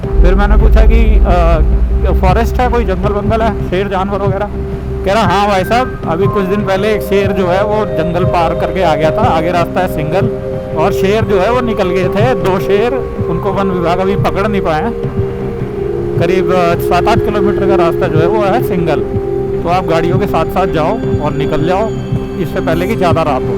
फिर मैंने पूछा कि फॉरेस्ट है, कोई जंगल वंगल है, शेर जानवर वगैरह? कह रहा हाँ भाई साहब, अभी कुछ दिन पहले एक शेर जो है वो जंगल पार करके आ गया था, आगे रास्ता है सिंगल, और शेर जो है वो निकल गए थे 2 शेर, उनको वन विभाग अभी पकड़ नहीं पाए। करीब 7-8 किलोमीटर का रास्ता जो है वो है सिंगल, तो आप गाड़ियों के साथ साथ जाओ और निकल जाओ इससे पहले कि ज़्यादा रात हो।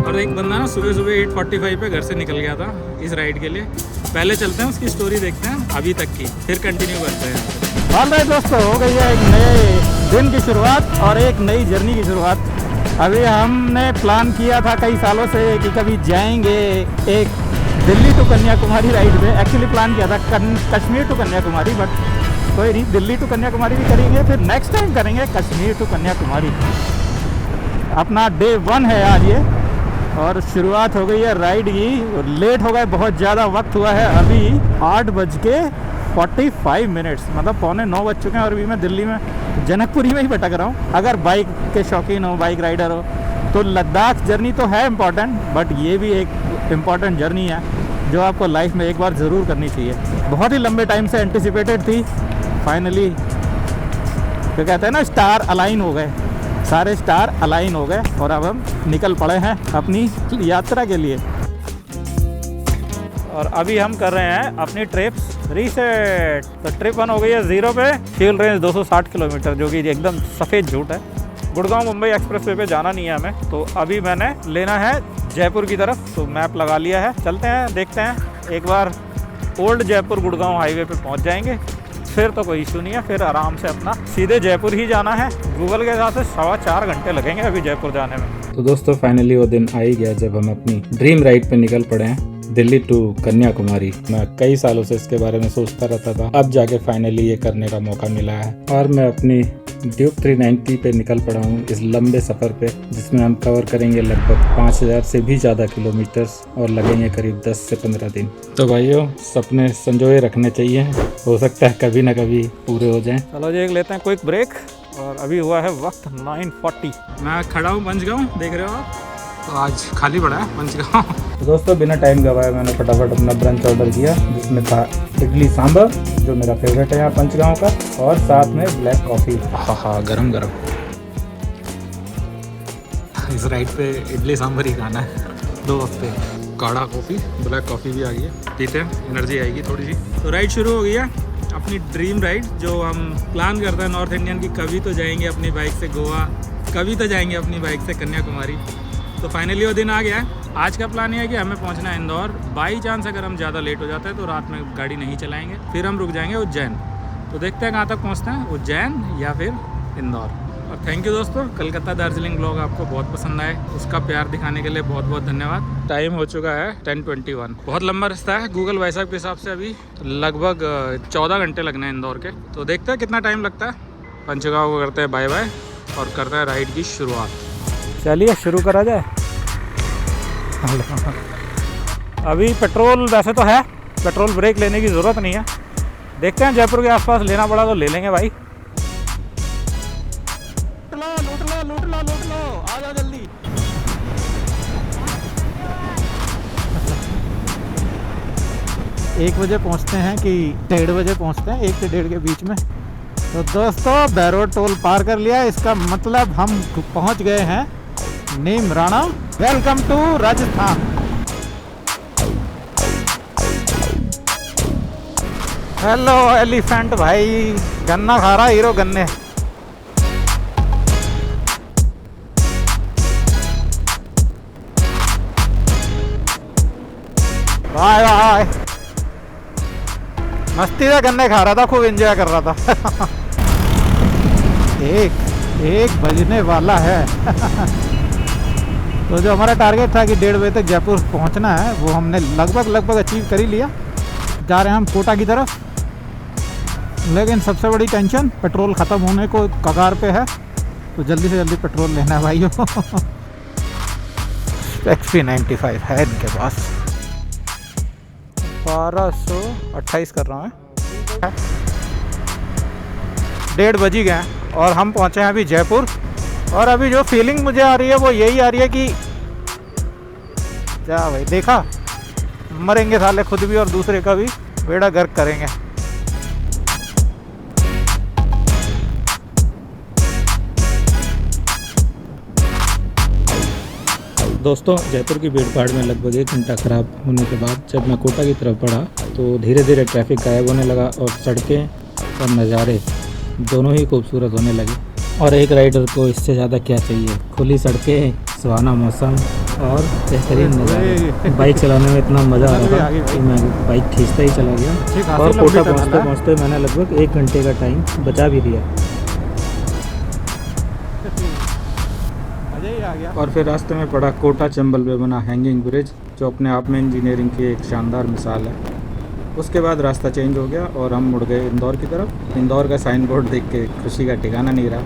और एक बंदा ना सुबह सुबह 8:45 पे घर से निकल गया था इस राइड के लिए। पहले चलते हैं उसकी स्टोरी देखते हैं अभी तक की, फिर कंटिन्यू करते हैं। हाल भाई दोस्तों, हो गई है एक नए दिन की शुरुआत और एक नई जर्नी की शुरुआत। अभी हमने प्लान किया था कई सालों से कि कभी जाएंगे एक दिल्ली टू कन्याकुमारी राइड पे। एक्चुअली प्लान किया था कश्मीर टू कन्याकुमारी, बट कोई नहीं, दिल्ली टू कन्याकुमारी भी करेंगे, फिर नेक्स्ट टाइम करेंगे कश्मीर टू कन्याकुमारी। अपना डे 1 है आज ये, और शुरुआत हो गई है राइड की। लेट हो गए, बहुत ज़्यादा वक्त हुआ है, अभी 8:45, मतलब 8:45 बज चुके हैं, और अभी मैं दिल्ली में जनकपुरी में ही भटक रहा हूँ। अगर बाइक के शौकीन हो, बाइक राइडर हो, तो लद्दाख जर्नी तो है इम्पॉर्टेंट, बट ये भी एक इम्पॉर्टेंट जर्नी है जो आपको लाइफ में एक बार ज़रूर करनी चाहिए। बहुत ही लंबे टाइम से एंटिसिपेटेड थी, फाइनली तो कहते हैं ना, स्टार अलाइन हो गए, सारे स्टार अलाइन हो गए, और अब हम निकल पड़े हैं अपनी यात्रा के लिए। और अभी हम कर रहे हैं अपनी ट्रिप्स रीसेट। तो ट्रिप 1 हो गई है 0 पे, फ्यूल रेंज 260 किलोमीटर, जो कि एकदम सफ़ेद झूठ है। गुड़गांव मुंबई एक्सप्रेसवे पे जाना नहीं है हमें, तो अभी मैंने लेना है जयपुर की तरफ, तो मैप लगा लिया है। चलते हैं, देखते हैं, एक बार ओल्ड जयपुर गुड़गांव हाईवे पे पहुंच जाएंगे, फिर तो कोई इशू नहीं है, फिर आराम से अपना सीधे जयपुर ही जाना है। गूगल के हिसाब से 4.25 घंटे लगेंगे अभी जयपुर जाने में। तो दोस्तों फाइनली वो दिन आ ही गया जब हम अपनी ड्रीम राइड पे निकल पड़े हैं, दिल्ली टू कन्याकुमारी। मैं कई सालों से इसके बारे में सोचता रहता था, अब जाके फाइनली ये करने का मौका मिला है, और मैं अपनी ड्यूक 390 पे निकल पड़ा हूँ इस लंबे सफ़र पे, जिसमें हम कवर करेंगे लगभग 5000 से भी ज़्यादा किलोमीटर्स, और लगेंगे करीब 10 से 15 दिन। तो भाइयों, सपने संजोए रखने चाहिए, हो सकता है कभी ना कभी पूरे हो जाएं। चलो जी, एक लेते हैं क्विक ब्रेक, और अभी हुआ है वक्त 9:40। मैं खड़ा हूँ पंचगांव, देख रहे हो आप, तो आज खाली पड़ा है पंचगांव। तो दोस्तों बिना टाइम गवाए मैंने फटाफट अपना ब्रंच ऑर्डर किया, जिसमें था इडली सांभर, जो मेरा फेवरेट है यहाँ पंचगांव का, और साथ में ब्लैक कॉफ़ी। हाँ, गरम गरम। इस राइड पे इडली सांभर ही खाना है 2 हफ्ते। काढ़ा कॉफ़ी, ब्लैक कॉफ़ी भी आ गई है, पीते हैं, एनर्जी आएगी थोड़ी सी। तो राइड शुरू हो गई है, अपनी ड्रीम राइड जो हम प्लान करते हैं नॉर्थ इंडियन की। कभी तो जाएंगे अपनी बाइक से गोवा, कभी तो जाएंगे अपनी बाइक से कन्याकुमारी। तो फाइनली वो दिन आ गया है। आज का प्लान ये है कि हमें पहुंचना है इंदौर। बाई चांस अगर हम ज़्यादा लेट हो जाते हैं तो रात में गाड़ी नहीं चलाएंगे, फिर हम रुक जाएंगे उज्जैन। तो देखते हैं कहाँ तक पहुंचते हैं, उज्जैन या फिर इंदौर। और थैंक यू दोस्तों, कलकत्ता दार्जिलिंग ब्लॉग आपको बहुत पसंद आए, उसका प्यार दिखाने के लिए बहुत बहुत धन्यवाद। टाइम हो चुका है 10:21। बहुत लंबा रास्ता है, गूगल भाई साहब के हिसाब से अभी लगभग 14 घंटे लगने हैं इंदौर के। तो देखते हैं कितना टाइम लगता है। पंचगांव को करते हैं बाय बाय और करते हैं राइड की शुरुआत। चलिए शुरू करा जाए। अभी पेट्रोल वैसे तो है, पेट्रोल ब्रेक लेने की ज़रूरत नहीं है, देखते हैं जयपुर के आसपास लेना पड़ा तो ले लेंगे भाई। लूट लो, आ जाओ जल्दी। एक बजे पहुंचते हैं कि 1:30 बजे पहुंचते हैं, 1 से 1:30 के बीच में। तो दोस्तों बैरो टोल पार कर लिया, इसका मतलब हम पहुंच गए हैं Neemrana. Welcome to Rajasthan. Hello elephant भाई, गन्ना खा रहा हीरो गन्ने। Bye bye. मस्ती से गन्ने खा रहा था, खूब एंजॉय कर रहा था। एक बजने वाला है। तो जो हमारा टारगेट था कि 1:30 बजे तक जयपुर पहुंचना है, वो हमने लगभग अचीव कर ही लिया। जा रहे हैं हम कोटा की तरफ, लेकिन सबसे बड़ी टेंशन पेट्रोल ख़त्म होने को कगार पे है, तो जल्दी से जल्दी पेट्रोल लेना है भाइयों। XP95 है इनके पास। 1228 कर रहा हूँ, 1:30 बज ही गए और हम पहुँचे हैं अभी जयपुर। और अभी जो फीलिंग मुझे आ रही है वो यही आ रही है कि क्या भाई, देखा मरेंगे साले खुद भी और दूसरे का भी बेड़ा गर्क करेंगे। दोस्तों, जयपुर की भीड़ भाड़ में लगभग 1 घंटा खराब होने के बाद जब मैं कोटा की तरफ बढ़ा तो धीरे धीरे ट्रैफिक गायब होने लगा और सड़कें और नज़ारे दोनों ही खूबसूरत होने लगे। और एक राइडर को इससे ज़्यादा क्या चाहिए। खुली सड़कें, सुहाना मौसम और बेहतरीन नज़ारे। बाइक चलाने में इतना मज़ा आ रहा था कि मैं बाइक खींचता ही चला गया और कोटा पहुँचते पहुँचते मैंने लगभग 1 घंटे का टाइम बचा भी दिया। और फिर रास्ते में पड़ा कोटा चंबल पे बना हैंगिंग ब्रिज, जो अपने आप में इंजीनियरिंग की एक शानदार मिसाल है। उसके बाद रास्ता चेंज हो गया और हम मुड़ गए इंदौर की तरफ। इंदौर का साइन बोर्ड देख के खुशी का ठिकाना नहीं रहा।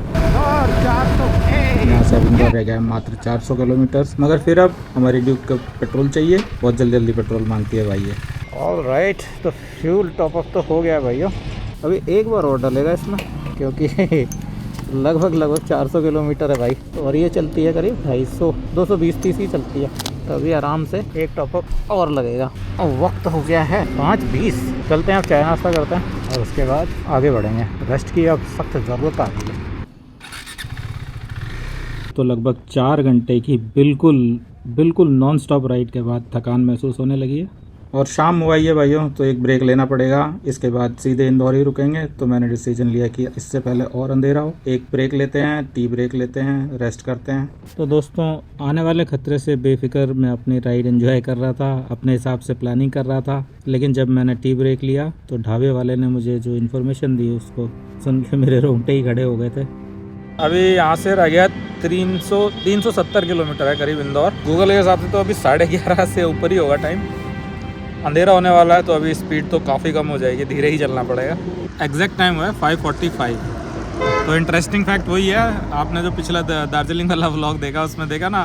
यहाँ से अब इंदौर रह गया मात्र 400 किलोमीटर, मगर फिर अब हमारी ड्यूक को पेट्रोल चाहिए, बहुत जल्दी जल्दी पेट्रोल मांगती है भाई ये। ऑलराइट, तो फ्यूल टॉप अप तो हो गया है भाइयों। अभी एक बार और डलेगा इसमें, क्योंकि लगभग 400 किलोमीटर है भाई, और ये चलती है करीब 250 220-30 ही चलती है। तो अभी आराम से एक टॉपअप और लगेगा। और वक्त हो गया है 5:20। चलते हैं, अब चाय नाश्ता करते हैं और उसके बाद आगे बढ़ेंगे। रेस्ट की अब सख्त ज़रूरत आ गई है। तो लगभग 4 घंटे की बिल्कुल नॉन स्टॉप राइड के बाद थकान महसूस होने लगी है और शाम हुआ ही है भाइयों, तो एक ब्रेक लेना पड़ेगा। इसके बाद सीधे इंदौर ही रुकेंगे। तो मैंने डिसीजन लिया कि इससे पहले और अंधेरा हो, एक ब्रेक लेते हैं, टी ब्रेक लेते हैं, रेस्ट करते हैं। तो दोस्तों, आने वाले खतरे से बेफिक्र मैं अपनी राइड एंजॉय कर रहा था, अपने हिसाब से प्लानिंग कर रहा था। लेकिन जब मैंने टी ब्रेक लिया तो ढाबे वाले ने मुझे जो इन्फॉर्मेशन दी उसको सुन के मेरे रोंगटे ही खड़े हो गए थे। अभी यहाँ से रह गया 370 किलोमीटर है करीब इंदौर। गूगल के हिसाब से तो अभी 11:30 से ऊपर ही होगा टाइम। अंधेरा होने वाला है, तो अभी स्पीड तो काफ़ी कम हो जाएगी, धीरे ही चलना पड़ेगा। एग्जैक्ट टाइम हुआ है 5:45। तो इंटरेस्टिंग फैक्ट वही है, आपने जो पिछला दार्जिलिंग वाला व्लॉग देखा उसमें देखा ना,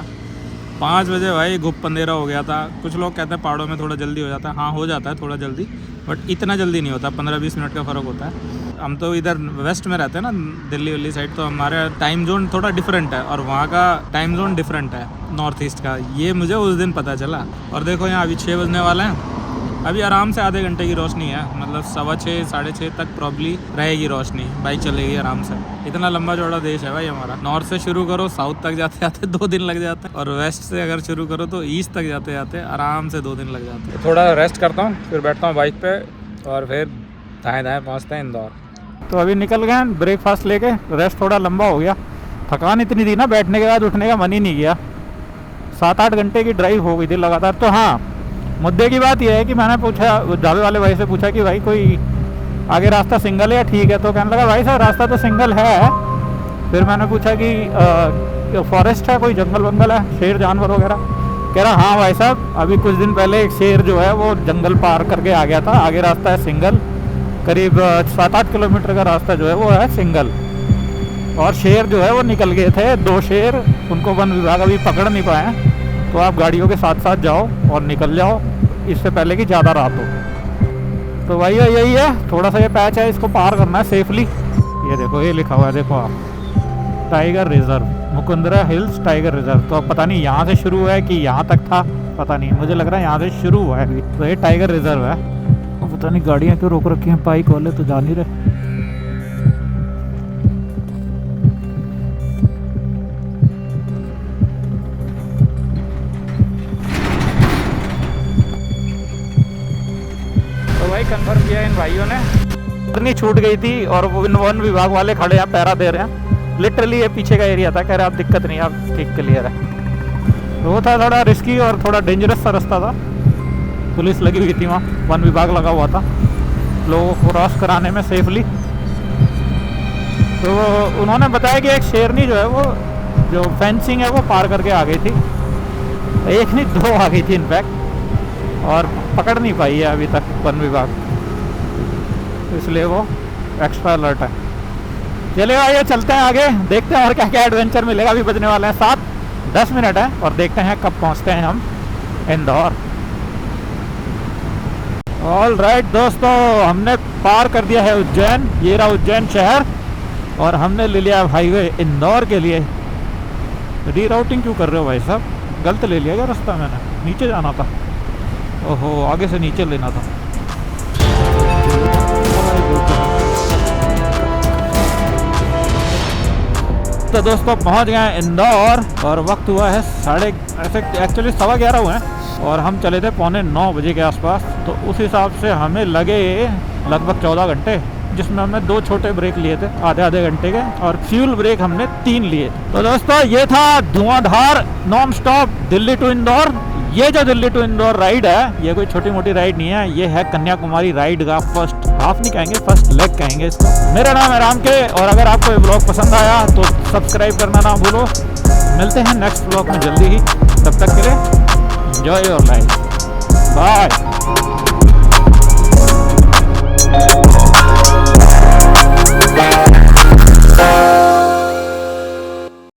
5 बजे भाई घुप अंधेरा हो गया था। कुछ लोग कहते हैं पहाड़ों में थोड़ा जल्दी हो जाता है। हाँ, हो जाता है थोड़ा जल्दी, बट इतना जल्दी नहीं होता, 15-20 मिनट का फ़र्क होता है। हम तो इधर वेस्ट में रहते हैं ना, दिल्ली वाली साइड, तो हमारा टाइम जोन थोड़ा डिफरेंट है और वहाँ का टाइम जोन डिफरेंट है नॉर्थ ईस्ट का। ये मुझे उस दिन पता चला। और देखो यहाँ अभी 6 बजने वाले हैं। अभी आराम से आधे घंटे की रोशनी है, मतलब 6:15 6:30 तक प्रॉब्ली रहेगी रोशनी, बाइक चलेगी आराम से। इतना लंबा चौड़ा देश है भाई हमारा। नॉर्थ से शुरू करो, साउथ तक जाते जाते 2 दिन लग जाते हैं, और वेस्ट से अगर शुरू करो तो ईस्ट तक जाते जाते आराम से 2 दिन लग जाते हैं। थोड़ा रेस्ट करता हूँ, फिर बैठता हूँ बाइक पे और फिर दाएँ दाएँ पहुँचते हैं इंदौर। तो अभी निकल गए हैं ब्रेकफास्ट लेके। रेस्ट थोड़ा लंबा हो गया, थकान इतनी थी ना, बैठने के बाद उठने का मन ही नहीं किया। 7-8 घंटे की ड्राइव हो गई थी लगातार। तो हाँ, मुद्दे की बात यह है कि मैंने पूछा ढाबे वाले भाई से, पूछा कि भाई कोई आगे रास्ता सिंगल है या ठीक है। तो कहने लगा भाई साहब रास्ता तो सिंगल है। फिर मैंने पूछा कि फॉरेस्ट है, कोई जंगल वंगल है, शेर जानवर वगैरह। कह रहा हाँ भाई साहब, अभी कुछ दिन पहले एक शेर जो है वो जंगल पार करके आ गया था, आगे रास्ता है सिंगल। करीब 7-8 किलोमीटर का रास्ता जो है वो है सिंगल। और शेर जो है वो निकल गए थे, 2 शेर, उनको वन विभाग अभी पकड़ नहीं पाए। तो आप गाड़ियों के साथ साथ जाओ और निकल जाओ, इससे पहले कि ज़्यादा रात हो। तो भाई यही है, थोड़ा सा ये पैच है, इसको पार करना है सेफली। ये देखो, ये लिखा हुआ है, देखो आप, tiger reserve, Mukundra hills tiger reserve. तो अब पता नहीं यहाँ से शुरू है कि यहाँ तक था, पता नहीं, मुझे लग रहा है यहाँ से शुरू हुआ है। तो ये टाइगर रिजर्व है। पता नहीं गाड़ियाँ क्यों रोक रखी हैं, बाइक वाले तो जा नहीं रहे। तो भाई कंफर्म किया इन भाइयों ने, इतनी छूट गई थी और वो वन विभाग वाले खड़े हैं, पैरा दे रहे हैं। लिटरली ये पीछे का एरिया था, कह रहे आप दिक्कत नहीं, आप ठीक क्लियर है। तो वो था थोड़ा रिस्की और थोड़ा डेंजरस सा रास्ता था। पुलिस लगी हुई थी वहाँ, वन विभाग लगा हुआ था लोगों को क्रॉस कराने में सेफली। तो उन्होंने बताया कि एक शेरनी जो है वो जो फेंसिंग है वो पार करके आ गई थी, एक नहीं 2 आ गई थी इनफैक्ट, और पकड़ नहीं पाई है अभी तक वन विभाग, इसलिए वो एक्स्ट्रा अलर्ट है। चलिए आइए चलते हैं आगे, देखते हैं और क्या क्या एडवेंचर मिलेगा। अभी बजने वाले हैं 7-10 मिनट है और देखते हैं कब पहुंचते हैं हम इंदौर। ऑल राइट दोस्तों, हमने पार कर दिया है उज्जैन। ये रहा उज्जैन शहर और हमने ले लिया हाईवे इंदौर के लिए। रीराउटिंग क्यों कर रहे हो भाई साहब, गलत ले लिया क्या रास्ता मैंने, नीचे जाना था। ओहो, आगे से नीचे लेना था। तो दोस्तों पहुंच गए हैं इंदौर और वक्त हुआ है एक्चुअली 11:15 हुए हैं और हम चले थे 9:45 बजे के आसपास। तो उस हिसाब से हमें लगे लगभग 14 घंटे, जिसमें हमने 2 छोटे ब्रेक लिए थे आधे घंटे के, और फ्यूल ब्रेक हमने 3 लिए थे। तो दोस्तों ये था धुआंधार non stop Delhi to Indore. ये जो दिल्ली टू इंदौर राइड है, ये कोई छोटी मोटी राइड नहीं है, ये है कन्याकुमारी राइड का फर्स्ट हाफ नहीं कहेंगे, फर्स्ट लेग कहेंगे इसको। मेरा नाम है राम के, और अगर आपको ये ब्लॉग पसंद आया तो सब्सक्राइब करना ना भूलो। मिलते हैं नेक्स्ट ब्लॉग में जल्दी ही, तब तक के लिए एंजॉय योर लाइफ, बाय।